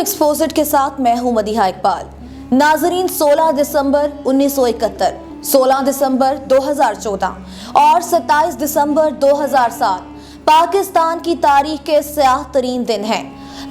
एक्सपोजिट के साथ मैं हूं मदीहा इकबाल। नाजरीन, 16 दिसंबर 1971, 16 दिसंबर 2014 और 27 दिसंबर 2007 पाकिस्तान की तारीख के स्याह तरीन दिन हैं।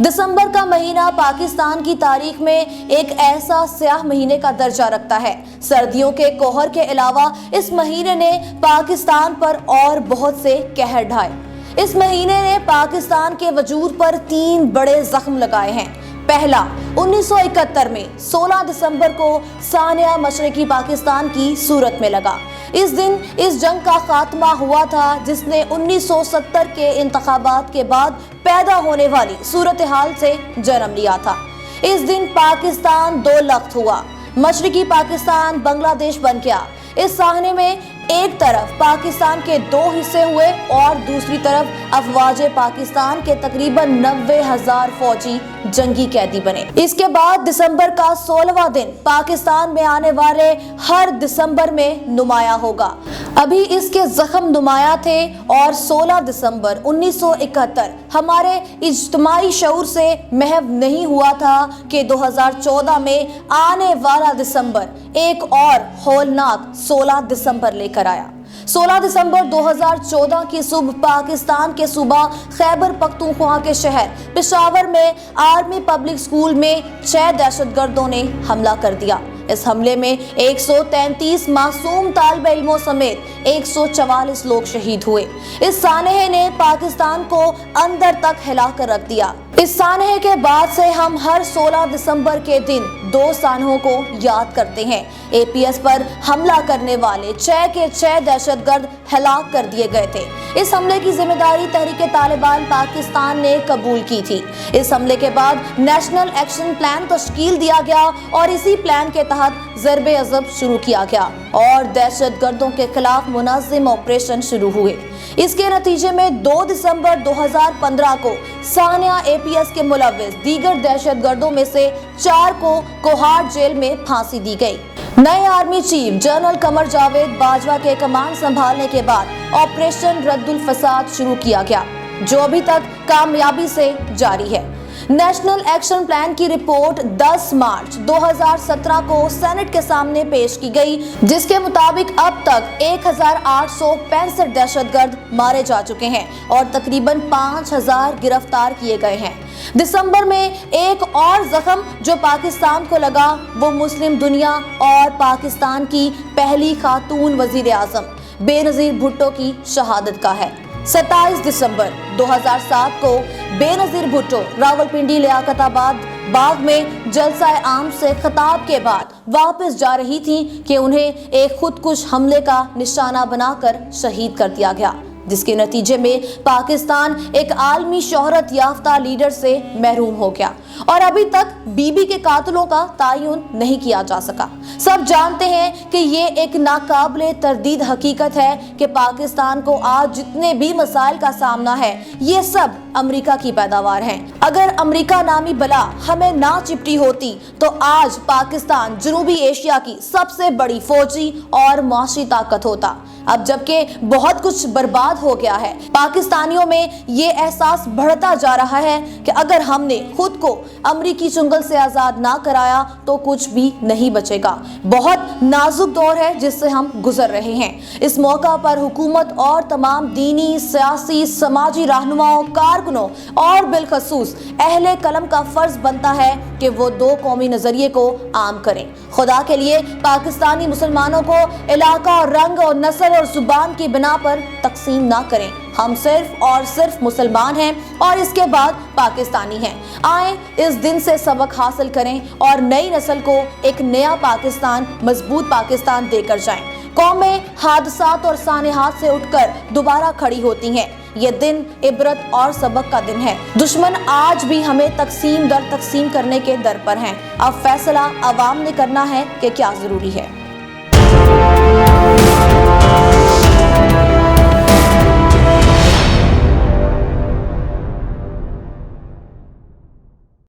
दिसंबर का महीना पाकिस्तान की तारीख में एक ऐसा स्याह महीने का दर्जा रखता है। सर्दियों के कोहर के अलावा इस महीने ने पाकिस्तान पर और बहुत से कहर ढाए। इस महीने ने पाकिस्तान के वजूद पर 3 बड़े जख्म लगाए हैं। पहला, 1971 में 16 दिसंबर को सानिया मशरकी पाकिस्तान की सूरत में लगा। इस दिन इस जंग का खात्मा हुआ था जिसने 1970 के इंतखाबात के बाद पैदा होने वाली सूरत हाल से जन्म लिया था। इस दिन पाकिस्तान 2 लख्त हुआ, मशरकी पाकिस्तान बांग्लादेश बन गया। इस साहने में एक तरफ पाकिस्तान के 2 हिस्से हुए और दूसरी तरफ अफवाज पाकिस्तान के तकरीबन 90,000 फौजी जंगी कैदी बने। इसके बाद दिसंबर का 16वां दिन पाकिस्तान में आने वाले हर दिसंबर में नुमाया होगा। अभी इसके जख्म नुमाया थे और 16 दिसंबर 1971 हमारे इज्तिमाई शऊर से महव नहीं हुआ था कि 2014 में आने वाला दिसंबर एक और हौलनाक 16 दिसंबर लेकर आया। 16 दिसंबर 2014 की सुबह पाकिस्तान के सूबा खैबर पख्तूनख्वा के शहर पेशावर में आर्मी पब्लिक स्कूल में 6 दहशतगर्दों ने हमला कर दिया। इस हमले में 133 मासूम तालिब इल्मों समेत 144 लोग शहीद हुए। इस सानहे ने पाकिस्तान को अंदर तक हिला कर रख दिया। इस सानहे के बाद से हम हर 16 दिसंबर के दिन 2 सानहों को याद करते हैं। APS पर हमला करने वाले 6 के 6 दहशतगर्द हलाक कर दिए गए थे। इस हमले की जिम्मेदारी तहरीक तालिबान पाकिस्तान ने कबूल की थी। इस हमले के बाद नेशनल एक्शन प्लान तश्कील दिया गया और इसी प्लान के तहत ज़रबे अज़ब शुरू किया गया और दहशतगर्दों के खिलाफ मुनज़्ज़म ऑपरेशन शुरू हुए। इसके नतीजे में 2 दिसंबर 2015 को सानिया APS के मुलव्विस दीगर दहशतगर्दों में से 4 को कोहाट जेल में फांसी दी गई। नए army chief general Qamar Javed Bajwa के कमान संभालने के बाद ऑपरेशन रद्दुल फसाद शुरू किया गया, जो अभी तक कामयाबी से जारी है। नेशनल एक्शन प्लान की रिपोर्ट 10 मार्च 2017 को सेनेट के सामने पेश की गई, जिसके मुताबिक अब तक 1865 दहशतगर्द मारे जा चुके हैं और तकरीबन 5000 गिरफ्तार किए गए हैं। दिसंबर में एक और जख्म जो पाकिस्तान को लगा वो मुस्लिम दुनिया और पाकिस्तान की पहली खातून वजीर आजम बेनजीर भुट्टो की शहादत का है। 27 दिसंबर 2007 को बेनजीर भुट्टो रावलपिंडी लियाकताबाद बाग में जलसाए आम से खिताब के बाद वापस जा रही थी कि उन्हें एक खुदकुश हमले का निशाना बनाकर शहीद कर दिया गया, जिसके नतीजे में पाकिस्तान एक आलमी शोहरत याफ्ता लीडर से महरूम हो गया और अभी तक बीबी के कातिलों का तायुन नहीं किया जा सका। सब जानते हैं कि ये एक नाकाबिले तरदीद हकीकत है कि पाकिस्तान को आज जितने भी मसाइल का सामना है ये सब अमेरिका की पैदावार हैं। अगर अमेरिका नामी बला हमें ना चिपटी होती तो आज पाकिस्तान जनूबी एशिया की सबसे बड़ी फौजी और माशी ताकत होता। अब जबकि बहुत कुछ बर्बाद हो गया है, पाकिस्तानियों में ये एहसास बढ़ता जा रहा है कि अगर हमने खुद को अमरीकी चुंगल से आज़ाद ना कराया तो कुछ भी नहीं बचेगा। बहुत नाजुक दौर है जिससे हम गुजर रहे हैं। इस मौका पर हुकूमत और तमाम दीनी, सियासी, समाजी रहनुमाओं, कारकुनों और बिलखसूस अहले कलम का फर्ज बनता है कि वो 2 कौमी नजरिए को आम करें। खुदा के लिए पाकिस्तानी मुसलमानों को इलाका और रंग और नस्ल और जुबान की बिना पर तकसीम ना करें। हम सिर्फ और सिर्फ मुसलमान हैं और इसके बाद पाकिस्तानी हैं। आए इस दिन से सबक हासिल करें और नई नस्ल को एक नया पाकिस्तान, मजबूत पाकिस्तान देकर जाएं। कौमें हादसात और सानेहात से उठकर दोबारा खड़ी होती हैं। ये दिन इबरत और सबक का दिन है। दुश्मन आज भी हमें तकसीम दर तकसीम करने के दर पर हैं। अब फैसला अवाम ने करना है कि क्या जरूरी है।